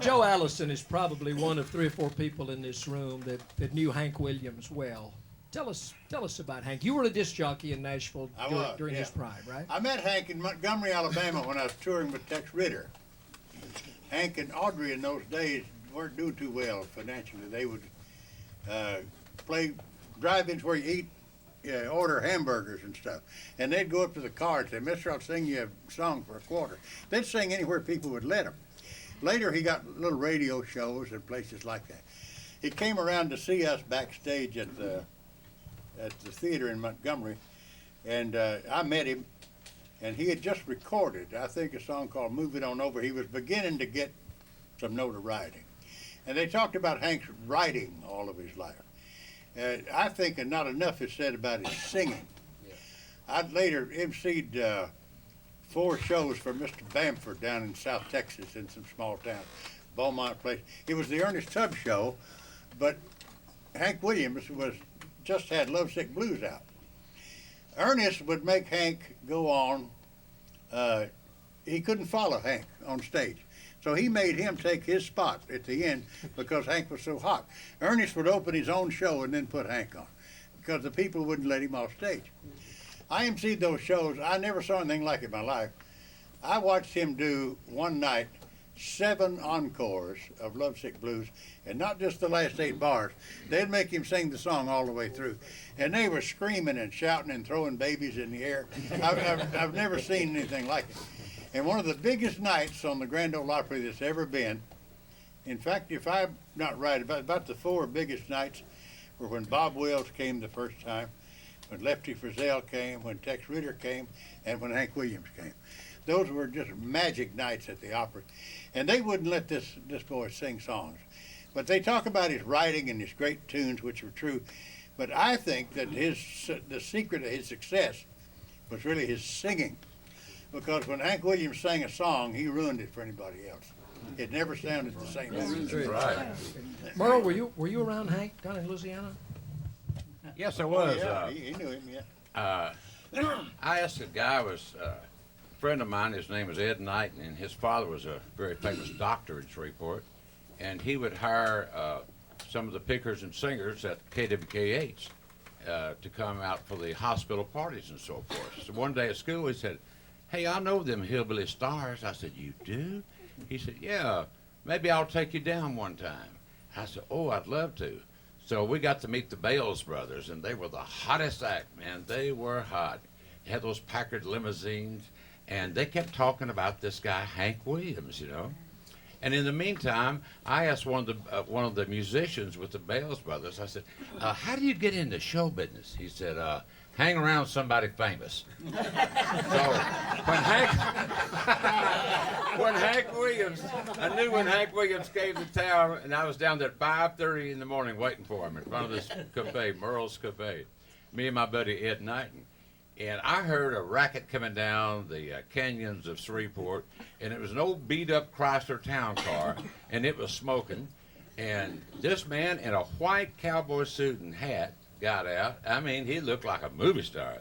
Joe Allison is probably one of 3 or 4 people in this room that knew Hank Williams well. Tell us about Hank. You were a disc jockey in Nashville during his prime, right? I met Hank in Montgomery, Alabama when I was touring with Tex Ritter. Hank and Audrey in those days weren't doing too well financially. They would play drive-ins where you order hamburgers and stuff. And they'd go up to the car and say, "Mister, I'll sing you a song for a quarter." They'd sing anywhere people would let them. Later, he got little radio shows and places like that. He came around to see us backstage at the theater in Montgomery, and I met him, and he had just recorded, I think, a song called "Move It On Over." He was beginning to get some notoriety. And they talked about Hank's writing all of his life. I think not enough is said about his singing. I'd later emceed 4 shows for Mr. Bamford down in South Texas in some small town, Beaumont Place. It was the Ernest Tubb show, but Hank Williams just had Lovesick Blues out. Ernest would make Hank go on. He couldn't follow Hank on stage. So he made him take his spot at the end because Hank was so hot. Ernest would open his own show and then put Hank on because the people wouldn't let him off stage. I emceed those shows. I never saw anything like it in my life. I watched him do one night 7 encores of Lovesick Blues, and not just the last 8 bars. They'd make him sing the song all the way through. And they were screaming and shouting and throwing babies in the air. I've never seen anything like it. And one of the biggest nights on the Grand Ole Opry that's ever been, in fact, if I'm not right, about the 4 biggest nights were when Bob Wills came the first time, when Lefty Frizzell came, when Tex Ritter came, and when Hank Williams came. Those were just magic nights at the Opry. And they wouldn't let this boy sing songs. But they talk about his writing and his great tunes, which were true. But I think that the secret of his success was really his singing. Because when Hank Williams sang a song, he ruined it for anybody else. It never sounded the same. Right. Merle, were you around Hank down in Louisiana? Yes, I was. Yeah, he knew him, yeah. I asked a guy, was a friend of mine, his name was Ed Knighton, and his father was a very famous doctor in Shreveport, and he would hire some of the pickers and singers at KWKH to come out for the hospital parties and so forth. So one day at school he said, "Hey, I know them hillbilly stars." I said, "You do?" He said, "Yeah, maybe I'll take you down one time." I said, "Oh, I'd love to." So we got to meet the Bales brothers, and they were the hottest act, man. They were hot. They had those Packard limousines, and they kept talking about this guy, Hank Williams, you know. And in the meantime, I asked one of the musicians with the Bales brothers, I said, "How do you get into show business?" He said, "Hang around somebody famous." So when Hank Williams, I knew when Hank Williams came to town, and I was down there at 5:30 in the morning waiting for him in front of this cafe, Merle's Cafe, me and my buddy Ed Knighton. And I heard a racket coming down the canyons of Shreveport, and it was an old beat-up Chrysler town car, and it was smoking. And this man in a white cowboy suit and hat got out. I mean, he looked like a movie star.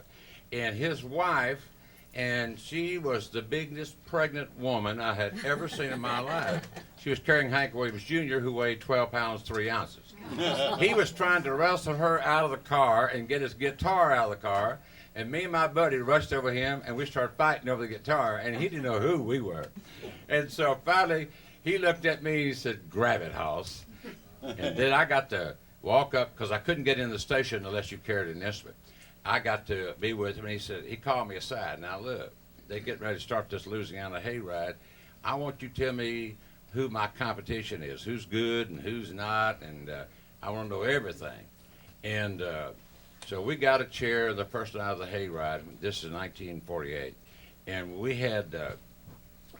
And his wife, and she was the biggest pregnant woman I had ever seen in my life. She was carrying Hank Williams Jr., who weighed 12 pounds, 3 ounces. He was trying to wrestle her out of the car and get his guitar out of the car. And me and my buddy rushed over him, and we started fighting over the guitar, and he didn't know who we were. And so finally, he looked at me and he said, "Grab it, Hoss." And then I got to walk up, because I couldn't get in the station unless you carried an instrument. I got to be with him, and he called me aside. "Now look, they're getting ready to start this Louisiana hayride. I want you to tell me who my competition is, who's good and who's not, and I want to know everything." And so we got a chair the first night of the hayride. This is 1948. And we had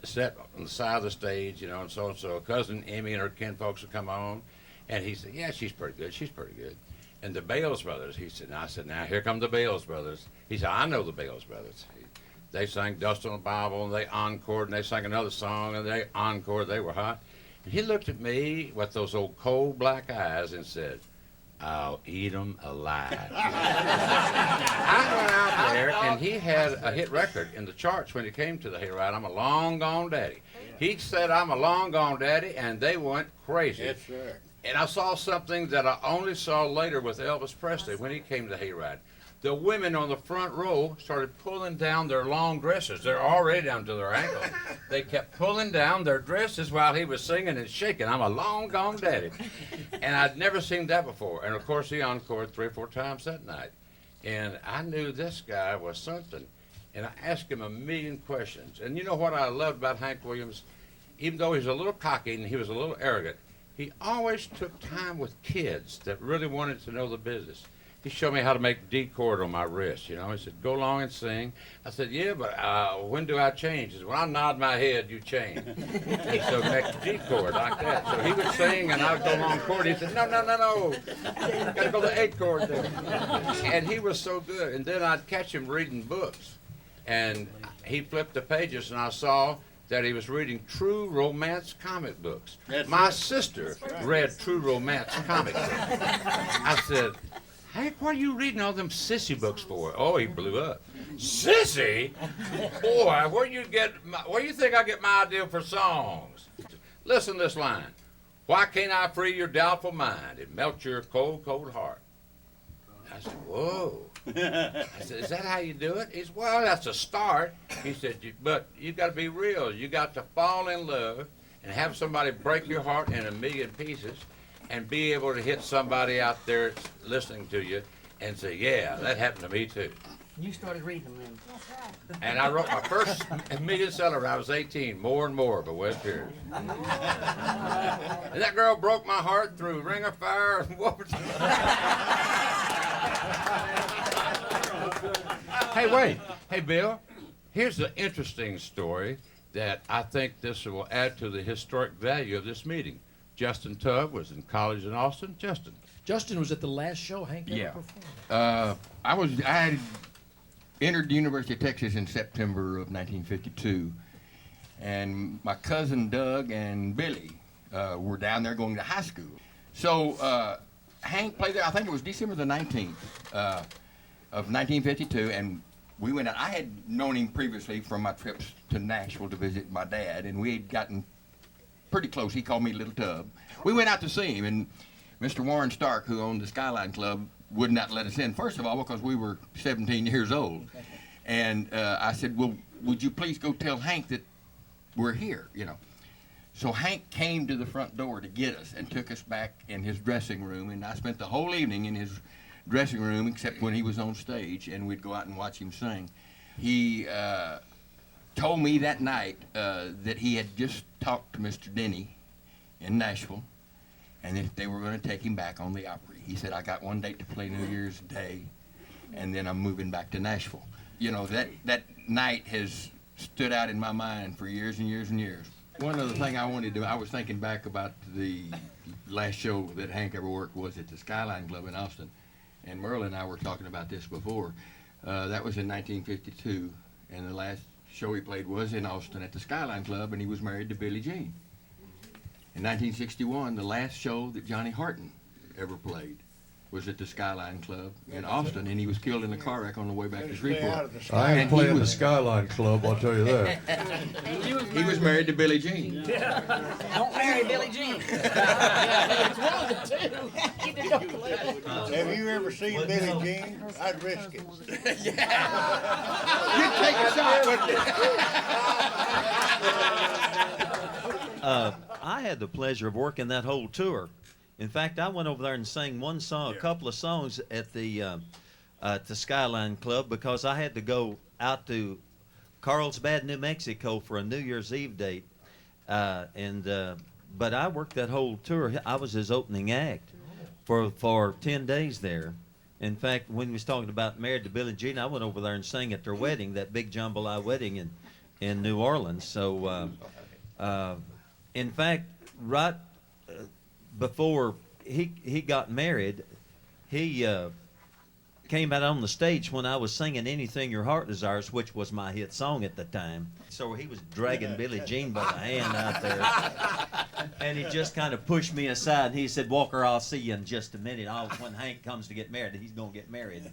sat on the side of the stage, you know, and so Cousin Emmy and her kinfolks would come on. And he said, "Yeah, she's pretty good. She's pretty good." And the Bales brothers, he said, I said, "Now, here come the Bales brothers." He said, "I know the Bales brothers. They sang Dust on the Bible, and they encored, and they sang another song, and they encored. They were hot." And he looked at me with those old cold black eyes and said, "I'll eat 'em alive." I went out there, and he had a hit record in the charts when he came to the hayride. I'm a long gone daddy. He said, I'm a long gone daddy, and they went crazy. That's right. And I saw something that I only saw later with Elvis Presley when he came to the hayride. The women on the front row started pulling down their long dresses. They're already down to their ankles. They kept pulling down their dresses while he was singing and shaking. I'm a long gone daddy. And I'd never seen that before. And of course he encored 3 or 4 times that night. And I knew this guy was something. And I asked him a million questions. And you know what I loved about Hank Williams? Even though he was a little cocky and he was a little arrogant, he always took time with kids that really wanted to know the business. He showed me how to make D chord on my wrist, you know. He said, go along and sing. I said, yeah, but when do I change? He said, when I nod my head, you change. He said, make the D chord like that. So he would sing, and I would go along chord. He said, no. Got to go to the A chord there. And he was so good. And then I'd catch him reading books. And he flipped the pages, and I saw that he was reading true romance comic books. My sister read true romance comic books. I said, Hank, what are you reading all them sissy books for? Oh, he blew up. Sissy? Boy, where do you think I get my idea for songs? Listen to this line. Why can't I free your doubtful mind and melt your cold, cold heart? I said, whoa. I said, is that how you do it? He said, well, that's a start. He said, but you got to be real. You got to fall in love and have somebody break your heart in a million pieces and be able to hit somebody out there listening to you and say, yeah, that happened to me too. You started reading them then. And I wrote my first million seller when I was 18, More and More by Wes Pierce. And that girl broke my heart through Ring of Fire and what was Hey, wait. Hey, Bill, here's an interesting story that I think this will add to the historic value of this meeting. Justin Tubb was in college in Austin. Justin was at the last show Hank ever performed. I had entered the University of Texas in September of 1952, and my cousin Doug and Billy were down there going to high school. So Hank played there. I think it was December the 19th of 1952, and we went out. I had known him previously from my trips to Nashville to visit my dad, and we had gotten pretty close. He called me Little Tub. We went out to see him, and Mr. Warren Stark, who owned the Skyline Club, would not let us in, first of all, because we were 17 years old. And I said, well, would you please go tell Hank that we're here, you know. So Hank came to the front door to get us and took us back in his dressing room, and I spent the whole evening in his dressing room, except when he was on stage, and we'd go out and watch him sing. He told me that night that he had just talked to Mr. Denny in Nashville, and that they were going to take him back on the Opry. He said, I got one date to play New Year's Day, and then I'm moving back to Nashville. You know, that night has stood out in my mind for years and years and years. One other thing I wanted to, I was thinking back about the last show that Hank ever worked was at the Skyline Club in Austin, and Merle and I were talking about this before. That was in 1952, and the last show he played was in Austin at the Skyline Club, and he was married to Billie Jean. In 1961, the last show that Johnny Horton ever played was at the Skyline Club in Austin, and he was killed in a car wreck on the way back to Shreveport. I ain't playing the Skyline Club, I'll tell you that. He was married to Billie Jean. Don't marry Billie Jean. It's one of the two. He did not play it. Have you ever seen Billie Jean? I'd risk it. You'd take a shot, wouldn't you? I had the pleasure of working that whole tour. In fact, I went over there and sang one song, a couple of songs at the Skyline Club because I had to go out to Carlsbad, New Mexico for a New Year's Eve date. But I worked that whole tour. I was his opening act for 10 days there. In fact, when we was talking about Married to Billie Jean, I went over there and sang at their wedding, that big jambalaya wedding in New Orleans. So, in fact, right before he got married, he came out on the stage when I was singing Anything Your Heart Desires, which was my hit song at the time. So he was dragging Billie Jean by the hand out there, and he just kind of pushed me aside, and he said, Walker, I'll see you in just a minute. When Hank comes to get married, he's going to get married.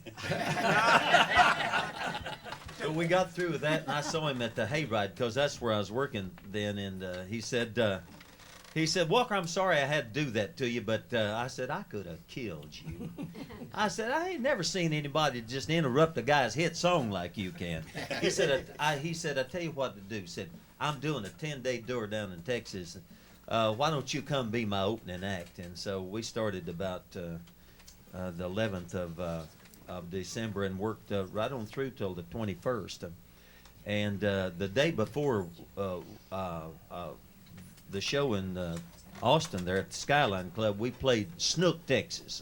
we got through with that, and I saw him at the hayride because that's where I was working then. And he said, Walker, I'm sorry I had to do that to you, but I said I could have killed you. I said I ain't never seen anybody just interrupt a guy's hit song like you can. He said, I tell you what to do. He said, I'm doing a 10-day tour down in Texas. Why don't you come be my opening act? And so we started about the 11th of December and worked right on through till the 21st. And the day before the show in Austin there at the Skyline Club, we played Snook, Texas.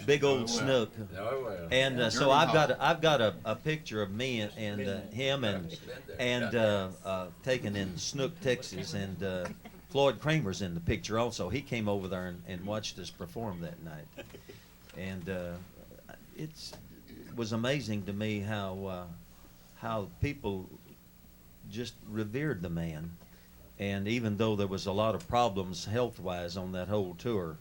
Big old Snook. Oh, well. And so I've got a picture of me and him and taken in Snook, Texas, and Floyd Kramer's in the picture also. He came over there and watched us perform that night, and it was amazing to me how people just revered the man. And even though there was a lot of problems health-wise on that whole tour,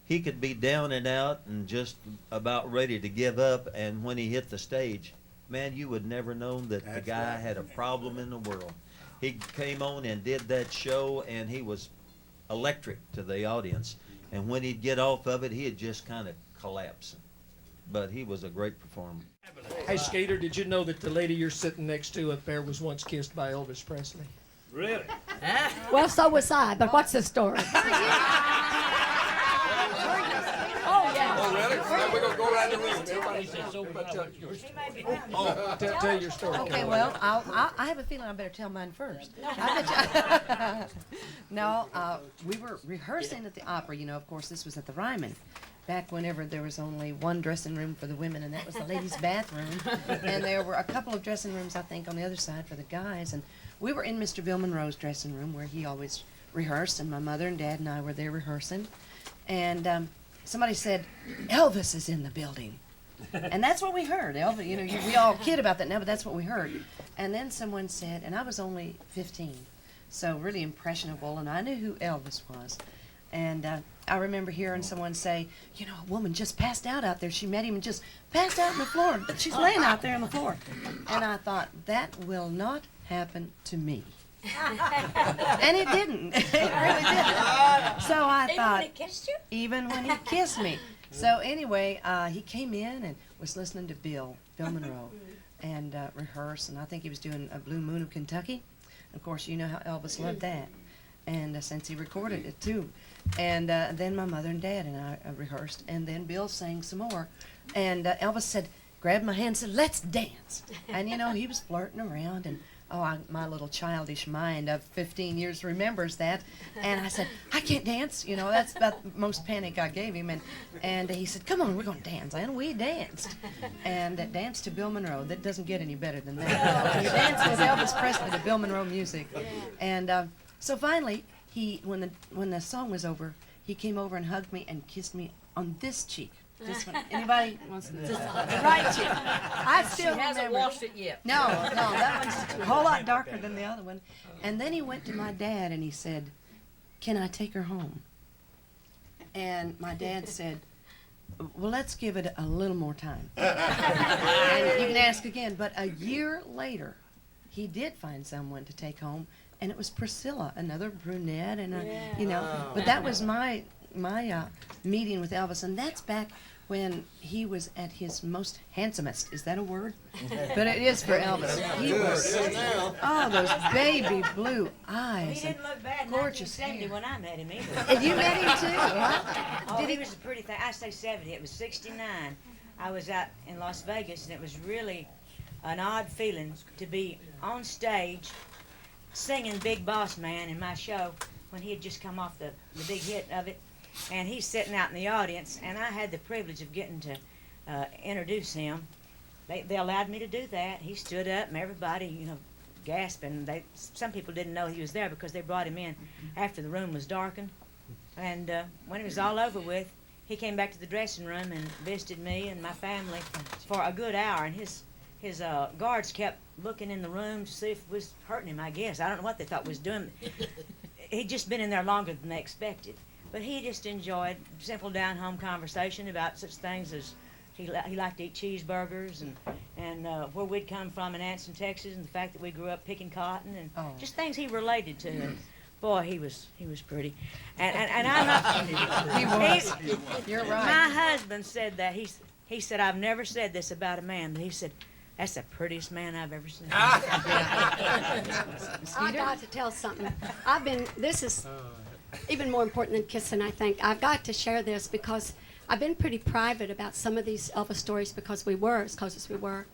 he could be down and out and just about ready to give up. And when he hit the stage, man, you would never known that the guy had a problem in the world. He came on and did that show, and he was electric to the audience. And when he'd get off of it, he'd just kind of collapse. But he was a great performer. Hey, Skeeter, did you know that the lady you're sitting next to up there was once kissed by Elvis Presley? Really? Well, so was I, but what's the story? Oh, yeah. Oh, really? Now we're going to go around the room. Everybody says so, but tell yours. Oh, tell your story. Okay, well, I have a feeling I better tell mine first. No, we were rehearsing at the opera. You know, of course, this was at the Ryman. Back whenever there was only one dressing room for the women, and that was the ladies' bathroom. And there were a couple of dressing rooms, I think, on the other side for the guys. And we were in Mr. Bill Monroe's dressing room where he always rehearsed, and my mother and dad and I were there rehearsing. And somebody said, Elvis is in the building. And that's what we heard. Elvis, you know, we all kid about that now, but that's what we heard. And then someone said, and I was only 15, so really impressionable, and I knew who Elvis was. And I remember hearing someone say, you know, a woman just passed out there. She met him and just passed out on the floor. She's laying out there on the floor. And I thought, that will not happen to me. And it didn't. It really didn't. So I thought, Even when he kissed you? even when he kissed me. So anyway, he came in and was listening to Bill Monroe, and rehearse. And I think he was doing a Blue Moon of Kentucky. Of course, you know how Elvis loved that. And since he recorded it too. And then my mother and dad and I rehearsed, and then Bill sang some more. And Elvis said, grabbed my hand and said, let's dance. And you know, he was flirting around, and my little childish mind of 15 years remembers that. And I said, I can't dance. You know, that's about the most panic I gave him. And he said, come on, we're going to dance. And we danced. And danced to Bill Monroe. That doesn't get any better than that. We danced with Elvis Presley to Bill Monroe music. And so finally, when the song was over, he came over and hugged me and kissed me on this cheek. This one. Anybody wants to? The right cheek. I still She hasn't remember. washed it yet. No, that one's a whole lot darker than the other one. And then he went to my dad and he said, "Can I take her home?" And my dad said, "Well, let's give it a little more time." And you can ask again. But a year later, he did find someone to take home. And it was Priscilla, another brunette, and you know. But that was my meeting with Elvis, and that's back when he was at his most handsomest. Is that a word? But it is for Elvis. He was, those baby blue eyes. He didn't look bad in gorgeous 1970 hair. when I met him either. And you met him too, huh? Oh, he was a pretty thing. I say 70. It was 69. I was out in Las Vegas, and it was really an odd feeling to be on stage singing Big Boss Man in my show when he had just come off the big hit of it. And he's sitting out in the audience, and I had the privilege of getting to introduce him. They allowed me to do that. He stood up, and everybody, you know, gasping. Some people didn't know he was there because they brought him in after the room was darkened. And when it was all over with, he came back to the dressing room and visited me and my family for a good hour. And his guards kept looking in the room to see if it was hurting him, I guess. I don't know what they thought was doing. He'd just been in there longer than they expected. But he just enjoyed simple down-home conversation about such things as he liked to eat cheeseburgers and where we'd come from in Anson, Texas, and the fact that we grew up picking cotton and just things he related to. And boy, he was pretty. And I'm not. He was. You're right. My husband said that he said I've never said this about a man, but he said that's the prettiest man I've ever seen. I got to tell something. This is even more important than kissing, I think. I've got to share this because I've been pretty private about some of these Elvis stories because we were as close as we were,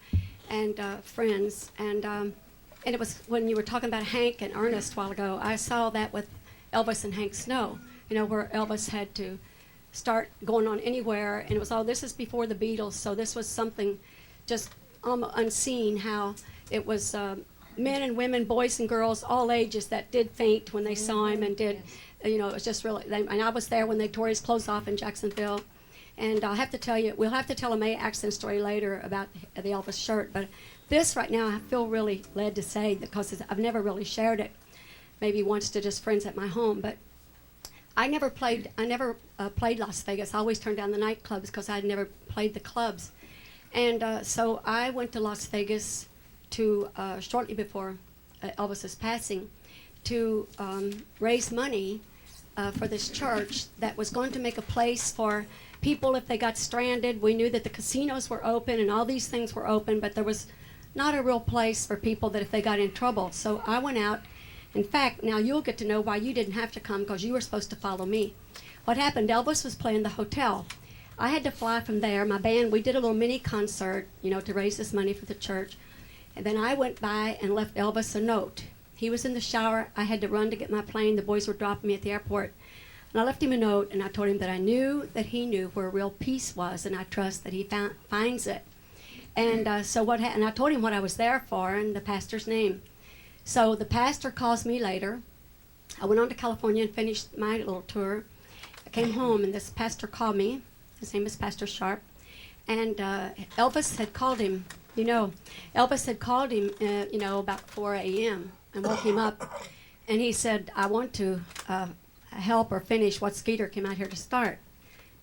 and friends. And it was when you were talking about Hank and Ernest a while ago, I saw that with Elvis and Hank Snow, where Elvis had to start going on anywhere, and it was this is before the Beatles, so this was something just almost unseen, how it was men and women, boys and girls, all ages that did faint when they saw him and did, it was just really, and I was there when they tore his clothes off in Jacksonville. And I'll have to tell you, we'll have to tell a May accent story later about the Elvis shirt, but this right now I feel really led to say, because I've never really shared it, maybe once to just friends at my home, but I never played Las Vegas. I always turned down the nightclubs because I'd never played the clubs. And so I went to Las Vegas to shortly before Elvis's passing to raise money for this church that was going to make a place for people if they got stranded. We knew that the casinos were open and all these things were open, but there was not a real place for people that if they got in trouble. So I went out. In fact, now you'll get to know why you didn't have to come, because you were supposed to follow me. What happened, Elvis was playing the hotel. I had to fly from there. My band, we did a little mini concert, to raise this money for the church. And then I went by and left Elvis a note. He was in the shower. I had to run to get my plane. The boys were dropping me at the airport. And I left him a note, and I told him that I knew that he knew where real peace was, and I trust that he finds it. And so what happened? I told him what I was there for and the pastor's name. So the pastor calls me later. I went on to California and finished my little tour. I came home, and this pastor called me. His name is Pastor Sharp. And Elvis had called him, Elvis had called him, about 4 a.m. and woke him up. And he said, I want to help or finish what Skeeter came out here to start.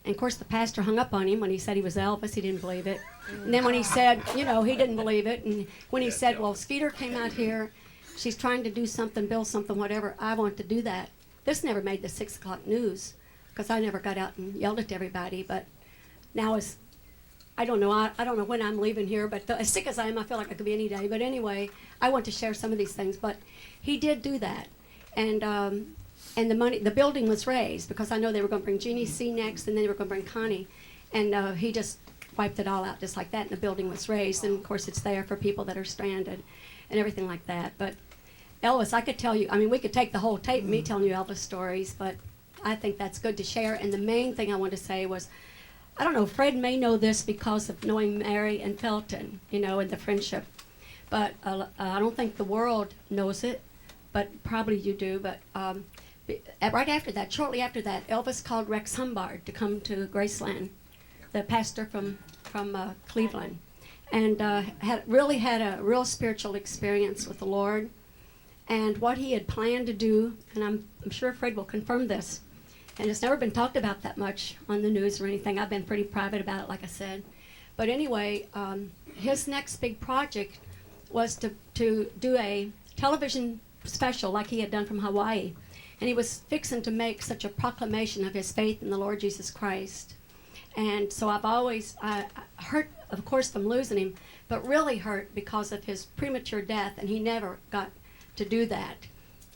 And of course the pastor hung up on him when he said he was Elvis. He didn't believe it. And then when he said, he didn't believe it. And when he said, well, Skeeter came out here, she's trying to do something, build something, whatever, I want to do that. This never made the 6 o'clock news because I never got out and yelled at everybody. But now I don't know when I'm leaving here, but as sick as I am, I feel like I could be any day. But anyway, I want to share some of these things. But he did do that. And the building was raised because I know they were going to bring Jeannie C next, and then they were going to bring Connie. And he just wiped it all out just like that, and the building was raised. And of course it's there for people that are stranded and everything like that. But Elvis, I could tell you, we could take the whole tape, me telling you Elvis stories, but I think that's good to share. And the main thing I wanted to say was, I don't know, Fred may know this because of knowing Mary and Felton, and the friendship. But I don't think the world knows it, but probably you do. But right after that, shortly after that, Elvis called Rex Humbard to come to Graceland, the pastor from Cleveland, and had a real spiritual experience with the Lord. And what he had planned to do, and I'm sure Fred will confirm this, and it's never been talked about that much on the news or anything. I've been pretty private about it, like I said. But anyway, his next big project was to do a television special like he had done from Hawaii. And he was fixing to make such a proclamation of his faith in the Lord Jesus Christ. And so I've always hurt, of course, from losing him, but really hurt because of his premature death, and he never got to do that.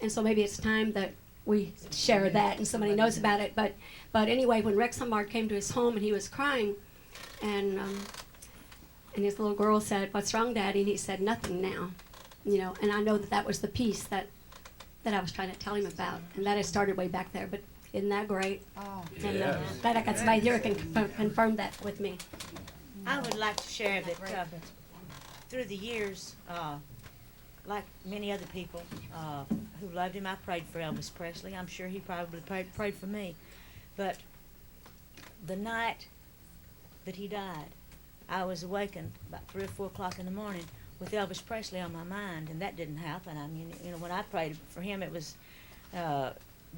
And so maybe it's time that we share that and somebody knows about it. But anyway, when Rex Humbard came to his home and he was crying, and his little girl said, "What's wrong, Daddy?" And he said, "Nothing now." And I know that was the peace that I was trying to tell him about, and that had started way back there. But isn't that great? Oh, And glad I got somebody here who can confirm that with me. I would like to share that through the years, like many other people who loved him, I prayed for Elvis Presley. I'm sure he probably prayed for me. But the night that he died, I was awakened about 3 or 4 o'clock in the morning with Elvis Presley on my mind, and that didn't happen. When I prayed for him, it was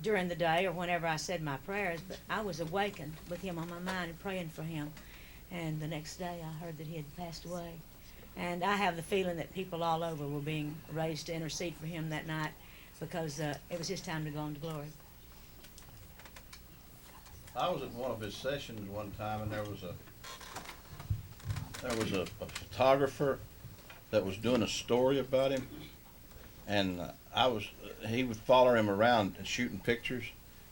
during the day or whenever I said my prayers, but I was awakened with him on my mind and praying for him. And the next day I heard that he had passed away. And I have the feeling that people all over were being raised to intercede for him that night because it was his time to go on to glory. I was at one of his sessions one time, and there was a photographer that was doing a story about him, and he would follow him around and shooting pictures,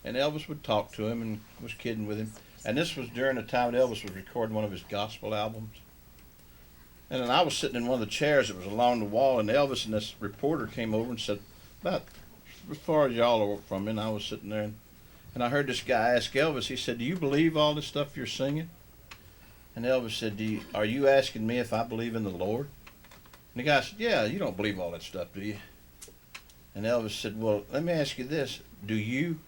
and Elvis would talk to him and was kidding with him. And this was during the time that Elvis was recording one of his gospel albums. And then I was sitting in one of the chairs that was along the wall, and Elvis and this reporter came over and said, about as far as y'all are from me, and I was sitting there, and I heard this guy ask Elvis, he said, do you believe all this stuff you're singing? And Elvis said, are you asking me if I believe in the Lord? And the guy said, yeah, you don't believe all that stuff, do you? And Elvis said, well, let me ask you this, do you?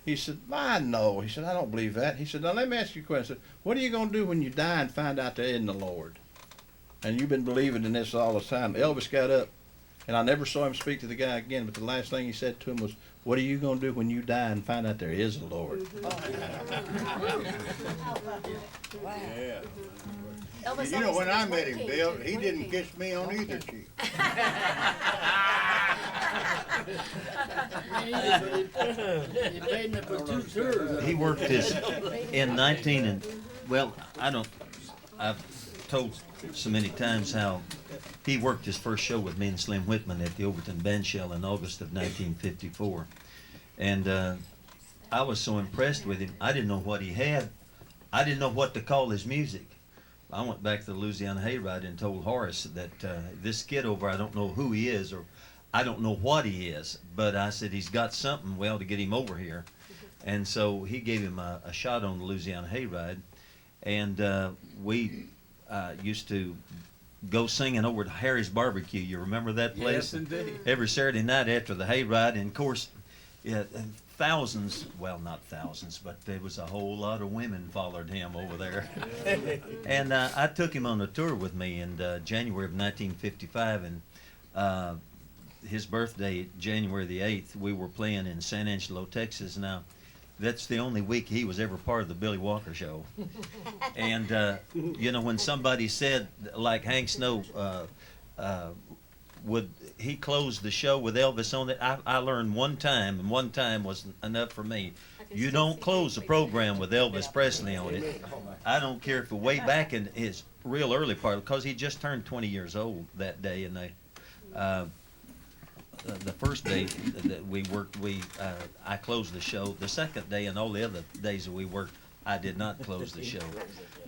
He said, I know. He said, I don't believe that. He said, now let me ask you a question. Said, what are you going to do when you die and find out there isn't the Lord? And you've been believing in this all the time. Elvis got up, and I never saw him speak to the guy again, but the last thing he said to him was, what are you going to do when you die and find out there is a Lord? Yeah. Elvis You know, always when I said met one him, king, Bill, one he king. didn't kiss me on either cheek. He worked his in 19 and well, I've told so many times how he worked his first show with me and Slim Whitman at the Overton Bandshell in August of 1954, and I was so impressed with him. I didn't know what he had. I didn't know what to call his music. I went back to the Louisiana Hayride and told Horace that this kid over, I don't know who he is or I don't know what he is, but I said he's got something well to get him over here. And so he gave him a shot on the Louisiana Hayride, and we used to go singing over to Harry's Barbecue. You remember that place? Yes, indeed. Every Saturday night after the hayride, and of course, yeah, thousands, well, not thousands, but there was a whole lot of women followed him over there. And I took him on a tour with me in January of 1955, and his birthday, January the 8th, we were playing in San Angelo, Texas. Now, that's the only week he was ever part of the Billy Walker Show. And, you know, when somebody said, like Hank Snow, he closed the show with Elvis on it, I learned one time, and one time was enough for me. You don't close the program with Elvis Presley on it. I don't care if way back in his real early part, because he just turned 20 years old that day, and the first day that we worked, I closed the show. The second day and all the other days that we worked, I did not close the show.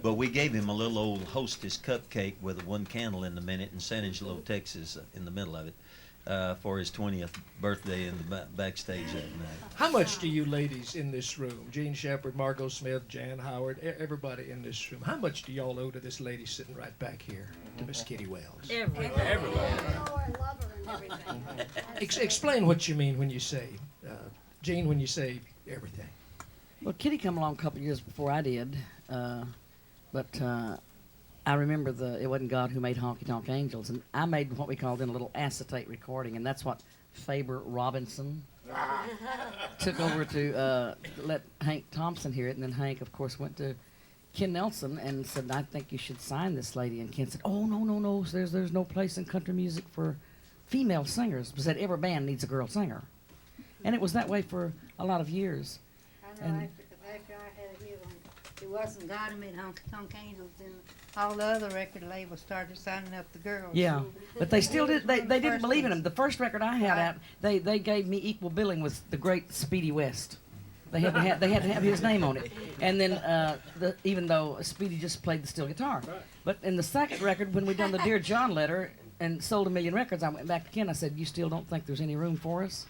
But we gave him a little old Hostess cupcake with one candle in the minute in San Angelo, Texas, in the middle of it, for his 20th birthday in the backstage that night. How much do you ladies in this room, Gene Shepard, Margot Smith, Jan Howard, everybody in this room, how much do y'all owe to this lady sitting right back here, to Miss Kitty Wells? Explain what you mean when you say, Gene, when you say everything. Well, Kitty come along a couple years before I did, but I remember it wasn't God who made Honky Tonk Angels, and I made what we called in a little acetate recording, and that's what Faber Robinson took over to let Hank Thompson hear it, and then Hank, of course, went to Ken Nelson and said, I think you should sign this lady, and Ken said, oh, no, there's no place in country music for female singers. He said every band needs a girl singer, and it was that way for a lot of years. I know, after I had a new one, it wasn't God who made Honky Tonk Angels, and all the other record labels started signing up the girls. Yeah, but they still did. They didn't believe in him. The first record I had out, they gave me equal billing with the great Speedy West. They had to have his name on it, and then even though Speedy just played the steel guitar, but in the second record when we done the Dear John letter and sold 1 million records, I went back to Ken. I said, you still don't think there's any room for us?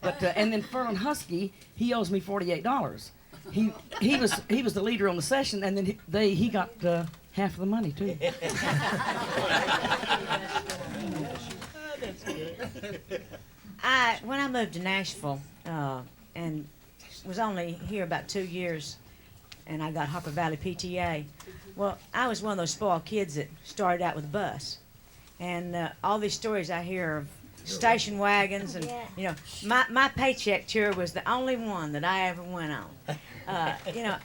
But and then Faron Husky, he owes me $48. He was the leader on the session, and then he got half of the money too. When I moved to Nashville and was only here about 2 years, and I got Harper Valley PTA. Well, I was one of those spoiled kids that started out with a bus, and all these stories I hear of station wagons, and you know, my paycheck tour was the only one that I ever went on. You know,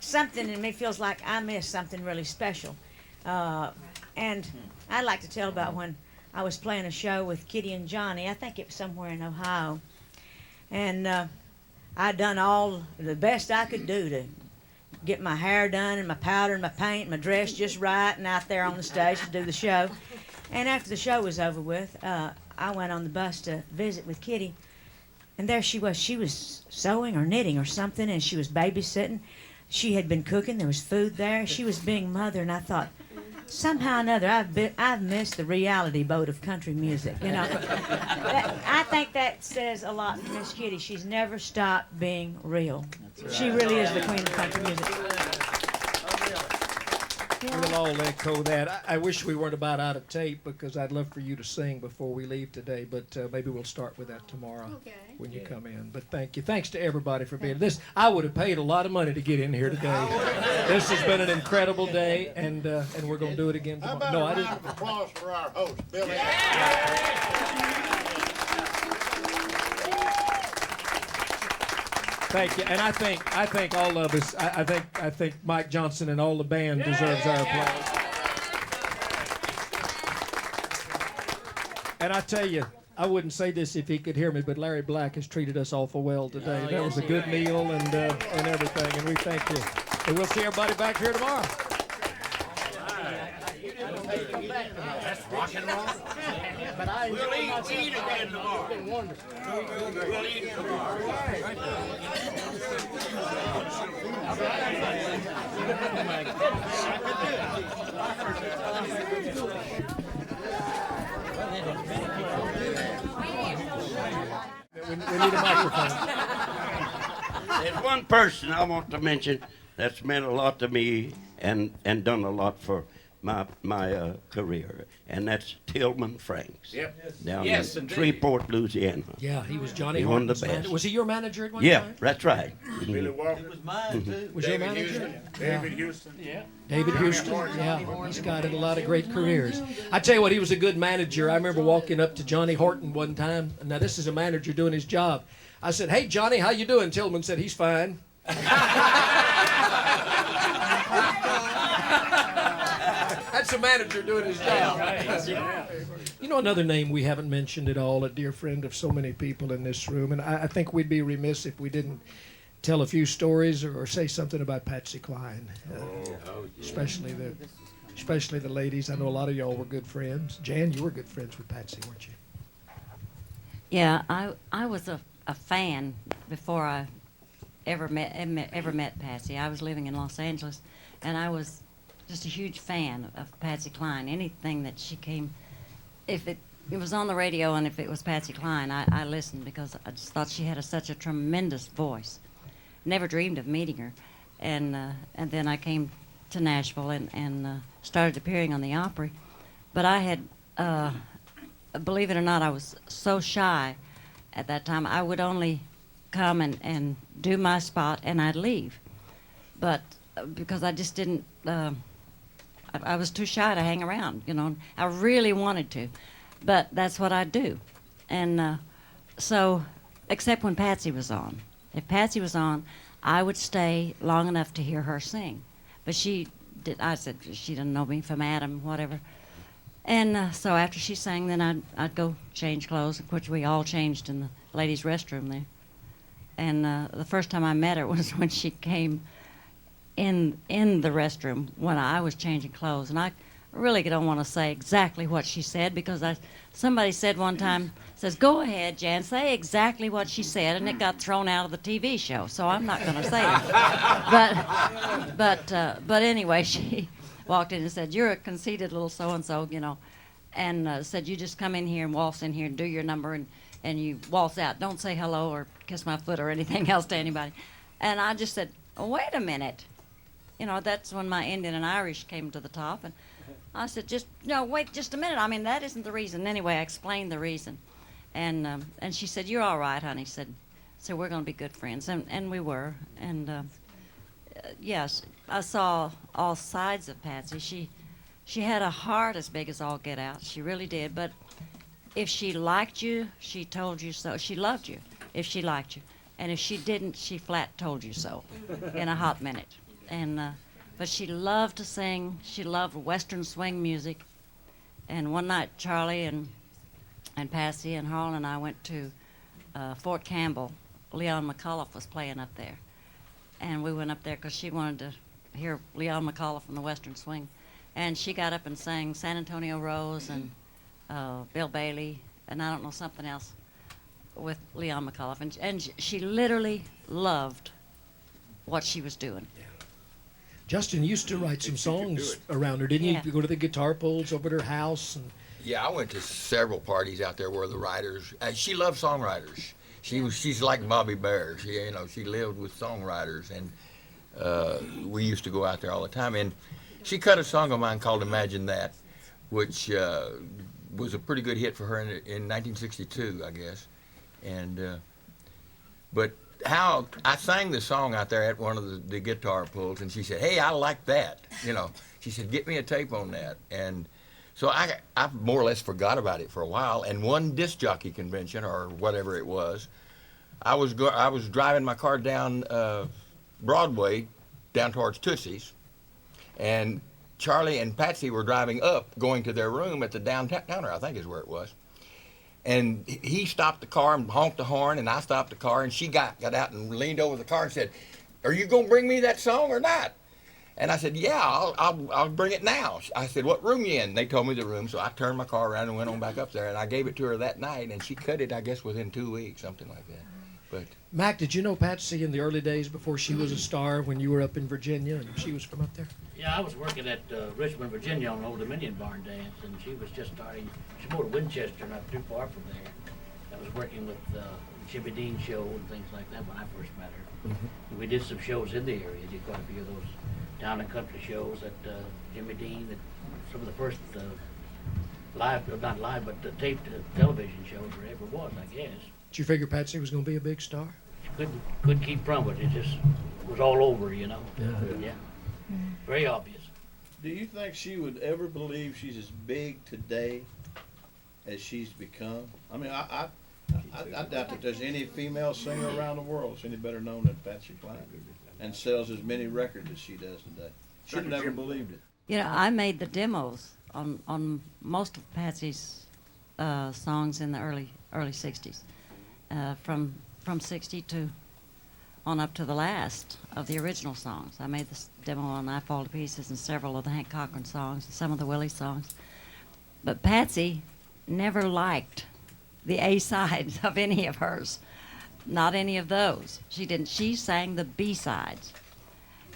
something in me feels like I missed something really special. And I'd like to tell about when I was playing a show with Kitty and Johnny. I think it was somewhere in Ohio. And I'd done all the best I could do to get my hair done and my powder and my paint and my dress just right and out there on the stage to do the show. And after the show was over with, I went on the bus to visit with Kitty. And there she was. She was sewing or knitting or something, and she was babysitting. She had been cooking. There was food there. She was being mother, and I thought, somehow or another, I've missed the reality boat of country music. You know, I think that says a lot for Miss Kitty. She's never stopped being real. She really is the queen of country music. We'll all echo that. I wish we weren't about out of tape because I'd love for you to sing before we leave today, but maybe we'll start with that tomorrow when you come in. But thank you. Thanks to everybody for being this. I would have paid a lot of money to get in here today. This has been an incredible day, and we're going to do it again tomorrow. How about a round of applause for our host, Billy? Thank you, and I think all of us. I think Mike Johnson and all the band deserves our applause. And I tell you, I wouldn't say this if he could hear me, but Larry Black has treated us awful well today. That was a good meal and everything, and we thank you. And we'll see everybody back here tomorrow. That's rock and roll. We'll eat again tomorrow. It's been wonderful. We'll eat tomorrow. We need a microphone. There's one person I want to mention that's meant a lot to me and done a lot for my career, and that's Tillman Franks. Yep. Down in Shreveport, Louisiana. Yeah, he was Johnny He won the Horton's manager. best. Was he your manager at one Yeah, time? that's right. Billy Walker. It was mine, too. Was your manager? David Houston. Yeah. David Houston, yeah, he's got a lot of great careers. I tell you what, he was a good manager. I remember walking up to Johnny Horton one time. Now this is a manager doing his job. I said, "Hey Johnny, how you doing?" Tillman said, "He's fine." That's a manager doing his job. You know another name we haven't mentioned at all, a dear friend of so many people in this room, and I think we'd be remiss if we didn't tell a few stories or say something about Patsy Cline, especially the ladies. I know a lot of y'all were good friends. Jan, you were good friends with Patsy, weren't you? Yeah, I was a fan before I ever met Patsy. I was living in Los Angeles, and I was just a huge fan of Patsy Cline. Anything that she came, if it was on the radio and if it was Patsy Cline, I listened because I just thought she had such a tremendous voice. Never dreamed of meeting her, and then I came to Nashville and started appearing on the Opry. But I had, believe it or not, I was so shy at that time. I would only come and do my spot and I'd leave. But because I just didn't, I was too shy to hang around, you know. I really wanted to, but that's what I'd do. And so, except when Patsy was on. If Patsy was on, I would stay long enough to hear her sing. But I said, she didn't know me from Adam, whatever. And so after she sang, then I'd go change clothes, which we all changed in the ladies' restroom there. And the first time I met her was when she came in the restroom when I was changing clothes. And I really don't want to say exactly what she said because somebody said one time, says, "Go ahead, Jan, say exactly what she said," and it got thrown out of the TV show, so I'm not going to say it. But anyway, she walked in and said, "You're a conceited little so-and-so, you know," and said, "You just come in here and waltz in here and do your number and you waltz out. Don't say hello or kiss my foot or anything else to anybody." And I just said, "Oh, wait a minute." You know, that's when my Indian and Irish came to the top. And I said, wait just a minute. I mean, that isn't the reason. Anyway, I explained the reason. And she said, "You're all right, honey." Said, "So we're going to be good friends." And we were. And yes, I saw all sides of Patsy. She had a heart as big as all get out. She really did. But if she liked you, she told you so. She loved you if she liked you. And if she didn't, she flat told you so in a hot minute. and but she loved to sing. She loved Western swing music. And one night, Charlie and Patsy and Harlan and I went to Fort Campbell. Leon McAuliffe was playing up there, and we went up there because she wanted to hear Leon McAuliffe from the Western swing. And she got up and sang San Antonio Rose and Bill Bailey, and I don't know, something else with Leon McAuliffe. And she literally loved what she was doing. Justin used to write some songs around her, didn't Yeah. you? Go to the guitar pulls over at her house. And Yeah, I went to several parties out there where the writers. She loved songwriters. She's like Bobby Bear. She lived with songwriters, and we used to go out there all the time. And she cut a song of mine called "Imagine That," which was a pretty good hit for her in 1962, I guess. And but how I sang the song out there at one of the guitar pulls, and she said, "Hey, I like that." She said, "Get me a tape on that." And so I more or less forgot about it for a while. And one disc jockey convention or whatever it was, I was driving my car down Broadway, down towards Tootsie's, and Charlie and Patsy were driving up, going to their room at the Downtowner, I think is where it was. And he stopped the car and honked the horn, and I stopped the car, and she got out and leaned over the car and said, "Are you going to bring me that song or not?" And I said, "Yeah, I'll bring it now." I said, "What room you in?" They told me the room, so I turned my car around and went on back up there, and I gave it to her that night, and she cut it, I guess, within 2 weeks, something like that. But Mac, did you know Patsy in the early days before she was a star when you were up in Virginia and she was from up there? Yeah, I was working at Richmond, Virginia on Old Dominion Barn Dance, and she was just starting. She moved to Winchester, not too far from there. I was working with Jimmy Dean show and things like that when I first met her. And we did some shows in the area. Did quite a few of those town and country shows at Jimmy Dean. That some of the first not live, but taped television shows there ever was, I guess. Did you figure Patsy was going to be a big star? She couldn't keep from it. It just was all over, Yeah. Very obvious. Do you think she would ever believe she's as big today as she's become? I mean, I doubt that there's any female singer around the world that's any better known than Patsy Cline and sells as many records as she does today. She'd never believed it. I made the demos on most of Patsy's songs in the early 60s, from 60 to on up to the last of the original songs. I made this demo on I Fall to Pieces and several of the Hank Cochran songs and some of the Willie songs. But Patsy never liked the A-sides of any of hers. Not any of those. She didn't. She sang the B-sides.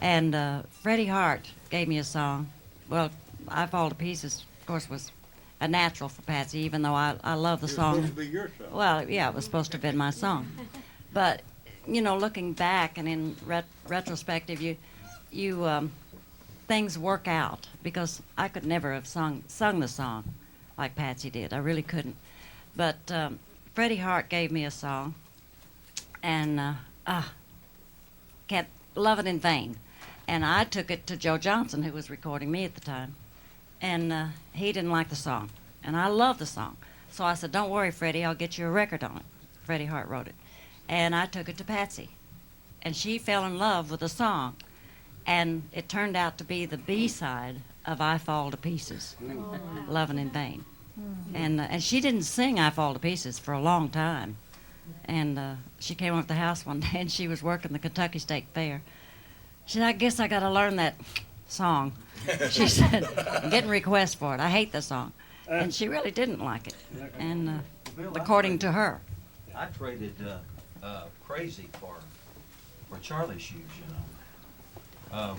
And Freddie Hart gave me a song. Well, I Fall to Pieces, of course, was a natural for Patsy, even though I love the song. It was supposed to be your song. Well, yeah, it was supposed to have been my song. But, looking back and in retrospective, you things work out, because I could never have sung the song like Patsy did. I really couldn't. But Freddie Hart gave me a song, and Can't Love It in Vain. And I took it to Joe Johnson, who was recording me at the time, and he didn't like the song. And I love the song. So I said, "Don't worry, Freddie, I'll get you a record on it." Freddie Hart wrote it. And I took it to Patsy. And she fell in love with the song. And it turned out to be the B-side of I Fall to Pieces, Lovin' in Vain. And she didn't sing I Fall to Pieces for a long time. And she came up to the house one day, and she was working the Kentucky State Fair. She said, "I guess I got to learn that song." She said, "I'm getting requests for it. I hate the song." And she really didn't like it. And according to her. I traded Crazy for Charlie shoes,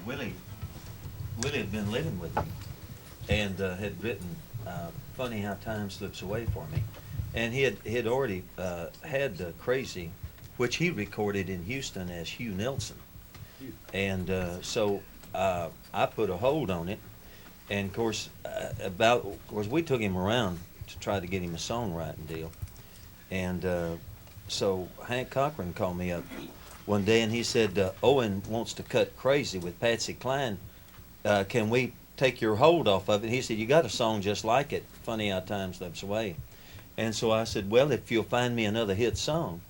Willie had been living with me and had written Funny How Time Slips Away for me. And he had already had Crazy, which he recorded in Houston as Hugh Nelson. And so I put a hold on it. And of course, we took him around to try to get him a songwriting deal. And so Hank Cochran called me up one day, and he said, "Owen wants to cut Crazy with Patsy Cline. Can we take your hold off of it?" He said, "You got a song just like it, Funny How Time Slips Away." And so I said, "Well, if you'll find me another hit song."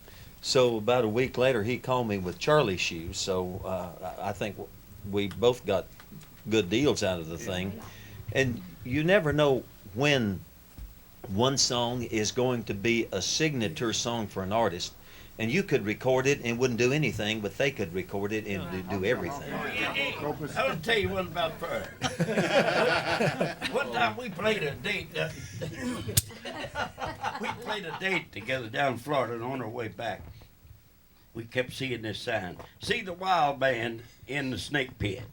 So about a week later, he called me with Charlie Shoes. So I think we both got good deals out of the thing. And you never know when one song is going to be a signature song for an artist. And you could record it and wouldn't do anything, but they could record it and do everything. I will tell you one about Faron. One time we played a date. We played a date together down in Florida, and on our way back, we kept seeing this sign: "See the wild band in the snake pit."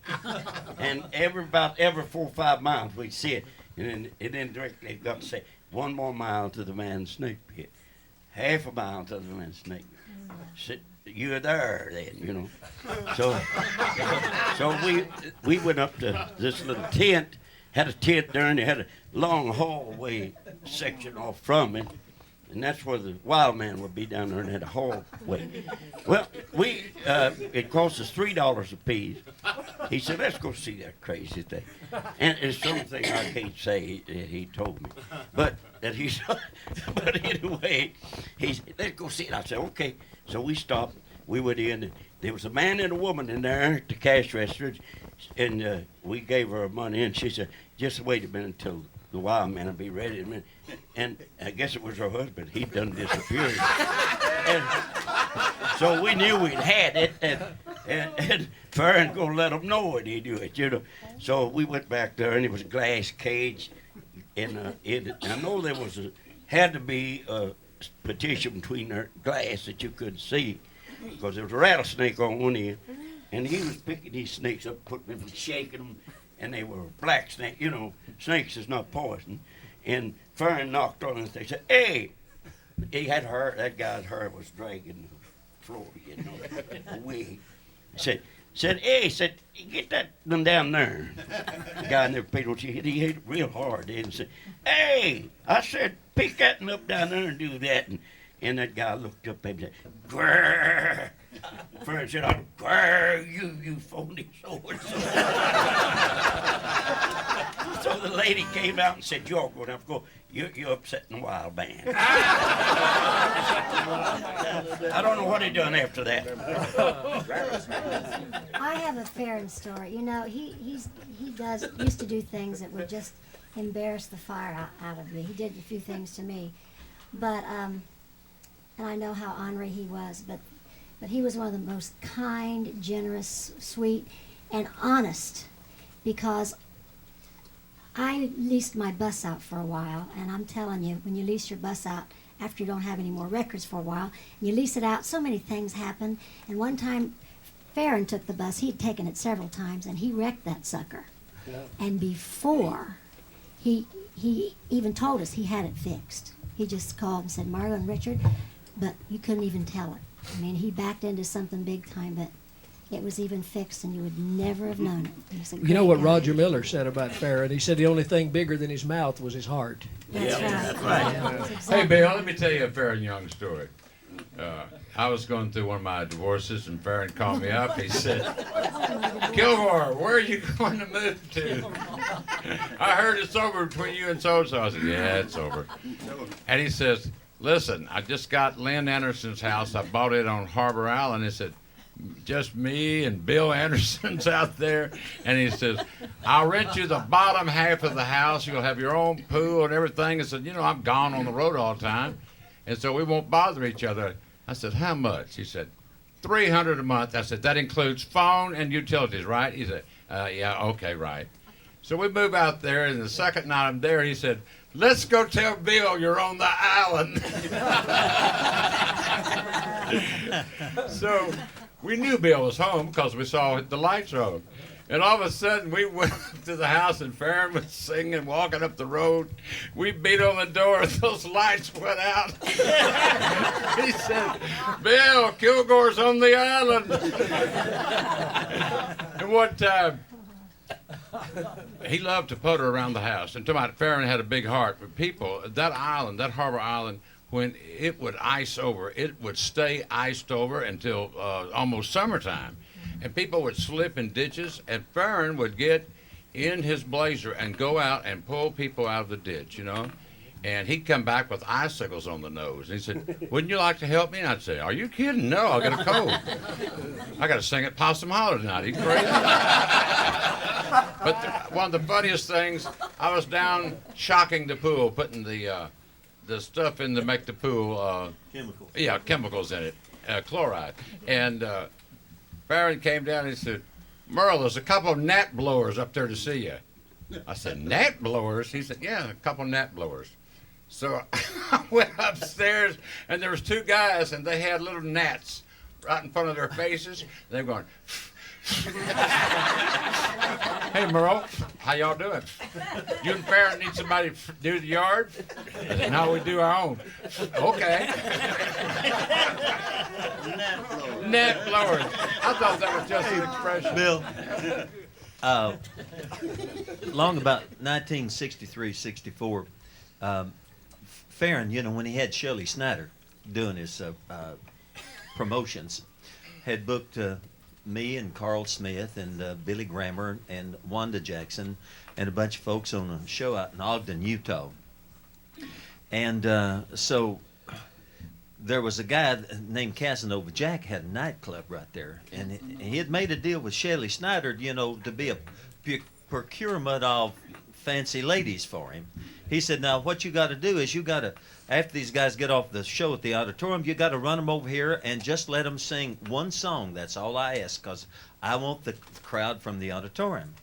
And about every 4 or 5 miles we'd see it, and then directly it got to say, "1 more mile to the man's snake pit. Half a mile to the man's snake." Said, "You're there then, you know." So we went up to this little tent, had a tent there, and they had a long hallway section off from it. And that's where the wild man would be down there, and had a hallway. Well, it cost us $3 a piece. He said, "Let's go see that crazy thing." And it's something I can't say that he told me. But anyway, he said, "Let's go see it." I said, "Okay." So we stopped. We went in. And there was a man and a woman in there at the cash register, and we gave her money, and she said, "Just wait a minute until the wild man will be ready in a minute." And I guess it was her husband. He'd done disappeared. And so we knew we'd had it, and Faron gonna let them know it. He knew it, you know. So we went back there, and it was a glass cage, and I know there had to be a partition between their glass that you couldn't see, because there was a rattlesnake on one end, and he was picking these snakes up, putting them, shaking them, and they were black snakes. You know, snakes is not poison. And Faron knocked on it. They said, "Hey!" He had hair. That guy's hair was dragging the floor, you know, a wig. Said, "Hey!" Said, "Get them down there." The guy never paid no attention. He hit it real hard. And said, "Hey!" I said, "Pick that one up down there and do that." And that guy looked up at me and said, "Grrr." Faron said, "Grrr, you phony so-and-so." So the lady came out and said, "You're going to have to go. You're upsetting the wild band." I don't know what he done after that. I have a Faron story. You know, he used to do things that would just embarrass the fire out of me. He did a few things to me, but and I know how ornery he was, but he was one of the most kind, generous, sweet, and honest, because I leased my bus out for a while, and I'm telling you, when you lease your bus out after you don't have any more records for a while, and you lease it out, so many things happen. And one time, Faron took the bus. He had taken it several times, and he wrecked that sucker. Yeah. And before, he even told us he had it fixed. He just called and said, "Margo and Richard," but you couldn't even tell it. I mean, he backed into something big time, but it was even fixed, and you would never have known it. You know what Roger Miller said about Faron? He said the only thing bigger than his mouth was his heart. That's right. Hey, Bill, let me tell you a Faron Young story. I was going through one of my divorces, and Faron called me up. He said, "Kilgore, where are you going to move to? I heard it's over between you and so-and-so." I said, "Yeah, it's over." And he says, "Listen, I just got Lynn Anderson's house. I bought it on Harbor Island." He said, "Just me and Bill Anderson's out there." And he says, "I'll rent you the bottom half of the house. You'll have your own pool and everything." I said, "You know, I'm gone on the road all the time, and so we won't bother each other." I said, "How much?" He said, $300 a month. I said, "That includes phone and utilities, right?" He said, "Yeah, okay, right." So we move out there, and the second night I'm there, he said, "Let's go tell Bill you're on the island." So we knew Bill was home because we saw the lights on. And all of a sudden, we went to the house, and Faron was singing, walking up the road. We beat on the door, and those lights went out. He said, "Bill, Kilgore's on the island." And one time, he loved to putter around the house. And talking about Faron had a big heart. But people, that island, that Harbor Island, when it would ice over, it would stay iced over until almost summertime. And people would slip in ditches, and Faron would get in his blazer and go out and pull people out of the ditch, you know. And he'd come back with icicles on the nose. And he said, wouldn't you like to help me? And I'd say, are you kidding? No, I got a cold. I got to sing at Possum Hollow tonight. Are you crazy? But one of the funniest things, I was down shocking the pool, putting the stuff in to make the pool. Chemicals. Yeah, chemicals in it, chloride. And Faron came down and he said, Merle, there's a couple of gnat blowers up there to see you. I said, gnat blowers? He said, yeah, a couple of gnat blowers. So I went upstairs, and there was two guys, and they had little gnats right in front of their faces. They were going, hey, Merle, how y'all doing? You and Faron need somebody to do the yard? I said, no, we do our own. Okay. Net blowers. I thought that was just an expression. Bill, long about 1963, 64, Faron, you know, when he had Shelley Snyder doing his promotions, had booked me and Carl Smith and Billy Grammer and Wanda Jackson and a bunch of folks on a show out in Ogden, Utah. And so there was a guy named Casanova Jack had a nightclub right there, and he had made a deal with Shelley Snyder, you know, to be a procurement of fancy ladies for him. He said, now what you got to do is you got to, after these guys get off the show at the auditorium, you got to run them over here and just let them sing one song. That's all I ask, because I want the crowd from the auditorium.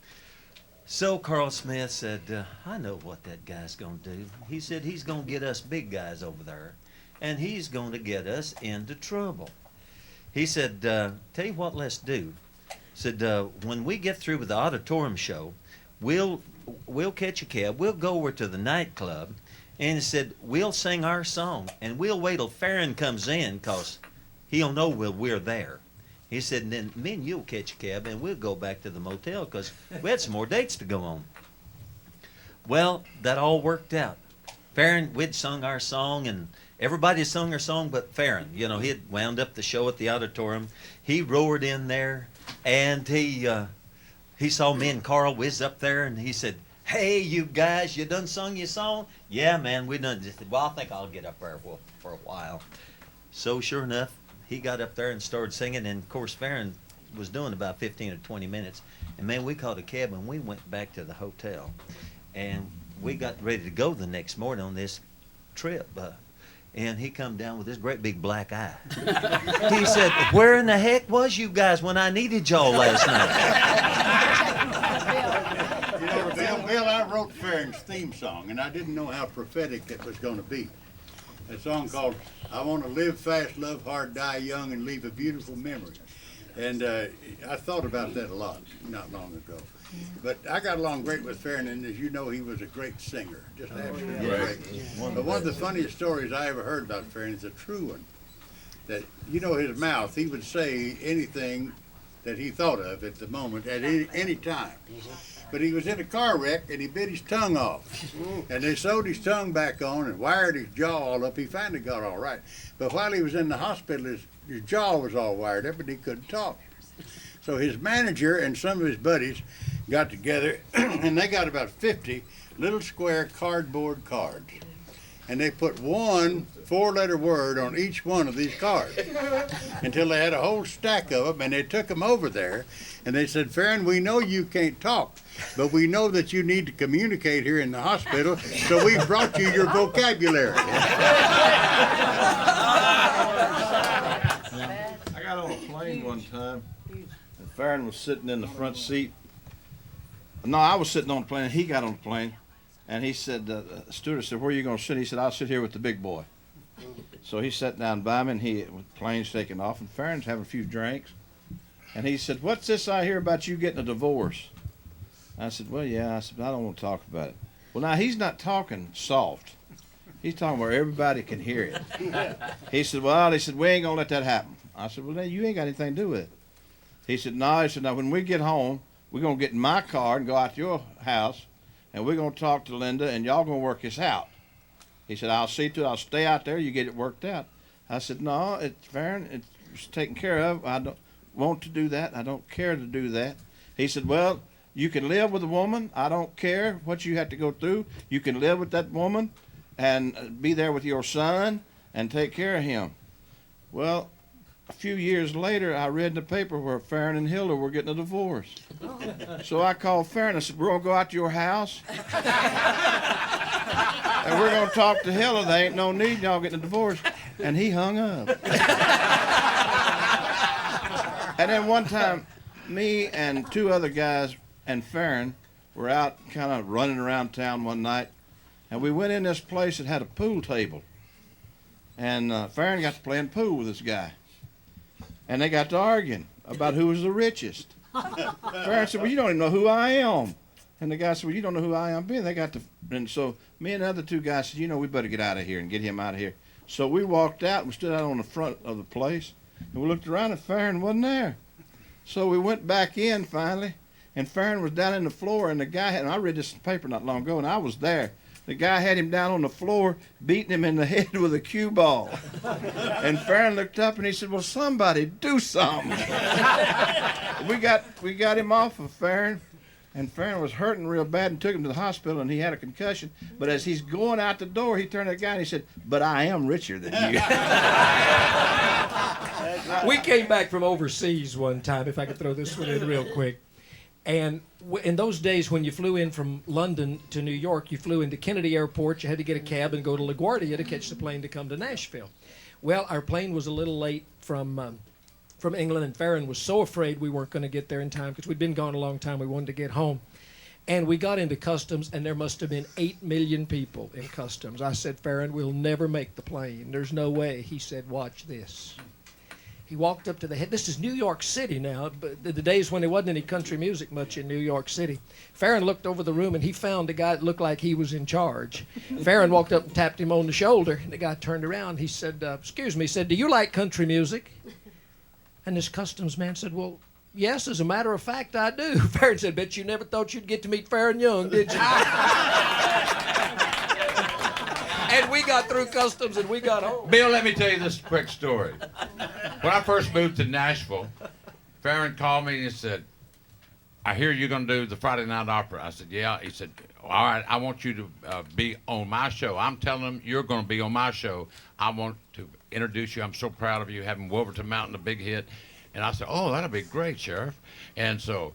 So Carl Smith said, I know what that guy's going to do. He said, he's going to get us big guys over there, and he's going to get us into trouble. He said, tell you what, let's do. Said, when we get through with the auditorium show, we'll catch a cab, we'll go over to the nightclub, and he said, we'll sing our song, and we'll wait till Faron comes in, because he'll know we're there. He said, and then me and you'll catch a cab, and we'll go back to the motel, because we had some more dates to go on. Well, that all worked out. Faron, we'd sung our song, and everybody sung their song but Faron. You know, he had wound up the show at the auditorium. He roared in there, and he saw me and Carl whiz up there, and he said, hey, you guys, you done sung your song? Yeah, man, we done. Just, well, I think I'll get up there for a while. So sure enough, he got up there and started singing, and of course Faron was doing about 15 or 20 minutes. And man, we caught a cab and we went back to the hotel. And we got ready to go the next morning on this trip. And he come down with this great big black eye. He said, where in the heck was you guys when I needed y'all last night? You know, Bill, I wrote Faron's theme song, and I didn't know how prophetic it was going to be. A song called I Want to Live Fast, Love Hard, Die Young, and Leave a Beautiful Memory. And I thought about that a lot not long ago. But I got along great with Faron, and as you know, he was a great singer, just absolutely great. But one of the funniest stories I ever heard about Faron is a true one. That, you know, his mouth, he would say anything that he thought of at the moment, at any time. But he was in a car wreck, and he bit his tongue off. And they sewed his tongue back on and wired his jaw all up. He finally got all right. But while he was in the hospital, his jaw was all wired up, and he couldn't talk. So his manager and some of his buddies got together, and they got about 50 little square cardboard cards. And they put one 4-letter word on each one of these cards until they had a whole stack of them, and they took them over there, and they said, Faron, we know you can't talk, but we know that you need to communicate here in the hospital, so we brought you your vocabulary. I got on a plane one time, and Faron was sitting in the front seat. No, I was sitting on the plane, and he got on the plane. And he said, the steward said, where are you going to sit? He said, I'll sit here with the big boy. So he sat down by me, and with the plane's taking off, and Faron's having a few drinks. And he said, what's this I hear about you getting a divorce? I said, well, yeah. I said, but I don't want to talk about it. Well, now, he's not talking soft. He's talking where everybody can hear it. He said, well, we ain't going to let that happen. I said, well, then you ain't got anything to do with it. He said, no. He said, now, when we get home, we're going to get in my car and go out to your house, and we're going to talk to Linda, and y'all going to work this out. He said, I'll see to it. I'll stay out there. You get it worked out. I said, no, Faron, it's taken care of. I don't want to do that. I don't care to do that. He said, well, you can live with a woman. I don't care what you have to go through. You can live with that woman, and be there with your son and take care of him. Well, a few years later, I read in the paper where Faron and Hilda were getting a divorce. So I called Faron and said, we're going to go out to your house, and we're going to talk to Hilda. There ain't no need y'all getting a divorce. And he hung up. And then one time, me and two other guys and Faron were out kind of running around town one night, and we went in this place that had a pool table. And Faron got to playing pool with this guy. And they got to arguing about who was the richest. Faron said, well, you don't even know who I am. And the guy said, well, you don't know who I am. And they got to, and so me and the other two guys said, you know, we better get out of here and get him out of here. So we walked out and we stood out on the front of the place. And we looked around and Faron wasn't there. So we went back in finally. And Faron was down in the floor. And the guy had, and I read this in the paper not long ago, and I was there. The guy had him down on the floor, beating him in the head with a cue ball. And Faron looked up and he said, well, somebody do something. we got him off of Faron, and Faron was hurting real bad and took him to the hospital, and he had a concussion. But as he's going out the door, he turned to the guy and he said, but I am richer than you. We came back from overseas one time, if I could throw this one in real quick. And in those days when you flew in from London to New York, you flew into Kennedy Airport, you had to get a cab and go to LaGuardia to catch the plane to come to Nashville. Well, our plane was a little late from England, and Faron was so afraid we weren't going to get there in time because we'd been gone a long time. We wanted to get home. And we got into customs, and there must have been 8 million people in customs. I said, Faron, we'll never make the plane. There's no way. He said, watch this. He walked up to the head. This is New York City now, but the days when there wasn't any country music much in New York City. Faron looked over the room, and he found a guy that looked like he was in charge. Faron walked up and tapped him on the shoulder, and the guy turned around. He said, excuse me, he said, do you like country music? And this customs man said, well, yes, as a matter of fact, I do. Faron said, bet you never thought you'd get to meet Faron Young, did you? And we got through customs and we got home. Bill, let me tell you this quick story. When I first moved to Nashville, Faron called me and he said, I hear you're going to do the Friday Night Opera. I said, yeah. He said, all right, I want you to be on my show. I'm telling them you're going to be on my show. I want to introduce you. I'm so proud of you having Wolverton Mountain a big hit. And I said, oh, that'll be great, Sheriff. And so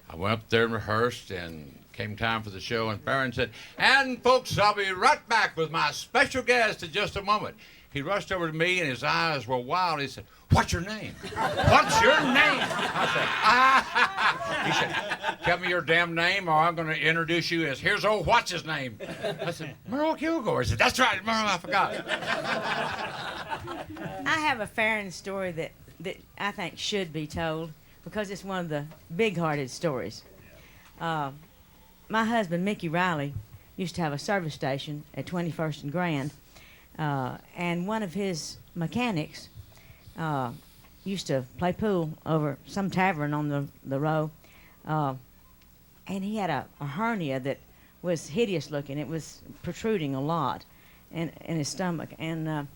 I went up there and rehearsed, and came time for the show, and Faron said, and folks, I'll be right back with my special guest in just a moment. He rushed over to me, and his eyes were wild. He said, what's your name? What's your name? I said, ah. He said, tell me your damn name, or I'm going to introduce you as, here's old what's his name. I said, Merle Kilgore. He said, that's right, Merle, I forgot. I have a Faron story that I think should be told because it's one of the big-hearted stories. My husband, Mickey Riley, used to have a service station at 21st and Grand, and one of his mechanics used to play pool over some tavern on the row, and he had a hernia that was hideous looking. It was protruding a lot in his stomach, and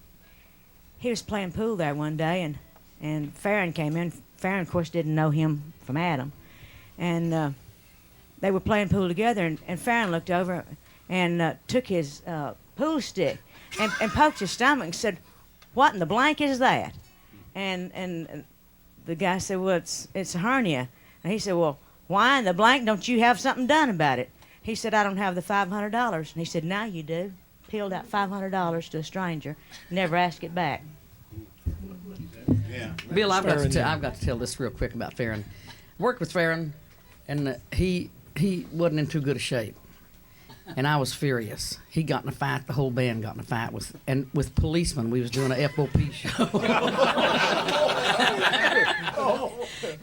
he was playing pool there one day, and Faron came in. Faron, of course, didn't know him from Adam, and they were playing pool together, and Faron looked over and took his pool stick and poked his stomach and said, what in the blank is that? And the guy said, well, it's a hernia. And he said, well, why in the blank don't you have something done about it? He said, I don't have the $500. And he said, now you do. Peeled out $500 to a stranger, never asked it back. Yeah. Bill, I've got to tell this real quick about Faron. Worked with Faron, and he wasn't in too good a shape, and I was furious. He got in a fight. The whole band got in a fight with policemen. We was doing a FOP show.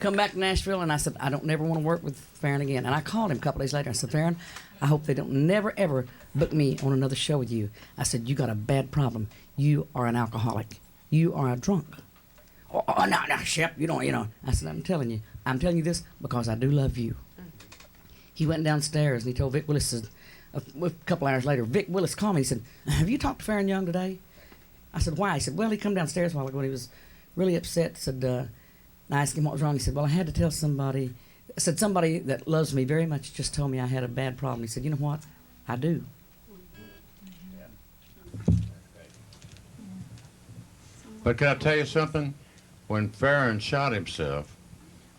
Come back to Nashville, and I said, I don't never want to work with Faron again. And I called him a couple days later. I said, Faron, I hope they don't never ever book me on another show with you. I said, you got a bad problem. You are an alcoholic. You are a drunk. Oh, no, Shep, you know. I said, I'm telling you this because I do love you. He went downstairs and he told Vic Willis, a couple hours later, Vic Willis called me. He said, have you talked to Faron Young today? I said, why? He said, well, he come downstairs a while ago and he was really upset. Said, I asked him what was wrong. He said, well, I had to tell somebody. I said, somebody that loves me very much just told me I had a bad problem. He said, you know what? I do. But can I tell you something? When Faron shot himself,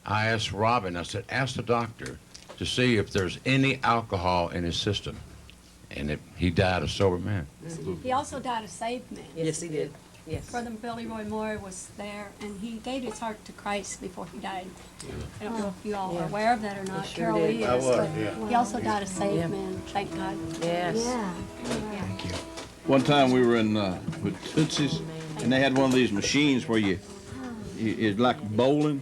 I asked Robin, I said, ask the doctor to see if there's any alcohol in his system. And he died a sober man. He also died a saved man. Yes, he did. Yes. Brother Billy Roy Moore was there, and he gave his heart to Christ before he died. I don't know if you all are aware of that or not. sure Carol did. is, I was, but yeah. he also died a saved Yeah. man. Thank God. Yes. Yeah. Thank you. One time we were in with Tootsie's, and they had one of these machines where it's like bowling,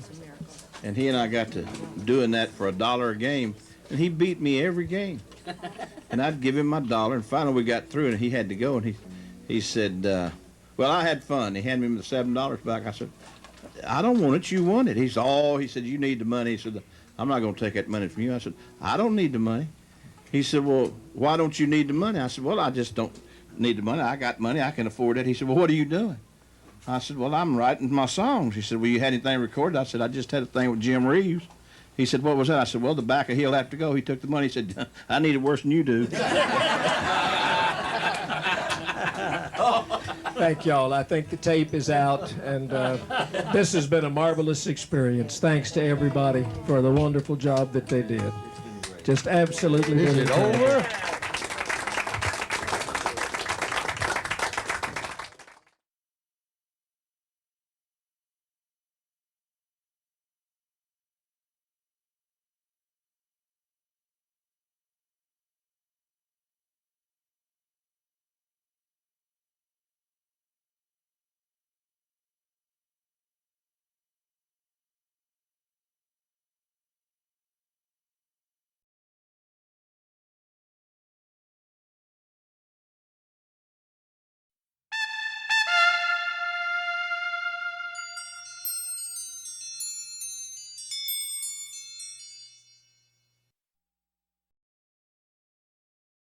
and he and I got to doing that for $1 a game, and he beat me every game. And I'd give him my $1, and finally we got through, and he had to go, and he said, well, I had fun. He handed me the $7 back. I said, I don't want it. You want it. He said, you need the money. He said, I'm not going to take that money from you. I said, I don't need the money. He said, well, why don't you need the money? I said, well, I just don't need the money. I got money. I can afford it. He said, well, what are you doing? I said, well, I'm writing my songs. He said, well, you had anything recorded? I said, I just had a thing with Jim Reeves. He said, what was that? I said, well, the back of He'll Have to Go. He took the money. He said, I need it worse than you do. Thank y'all. I think the tape is out, and this has been a marvelous experience. Thanks to everybody for the wonderful job that they did. Just absolutely. Is it over?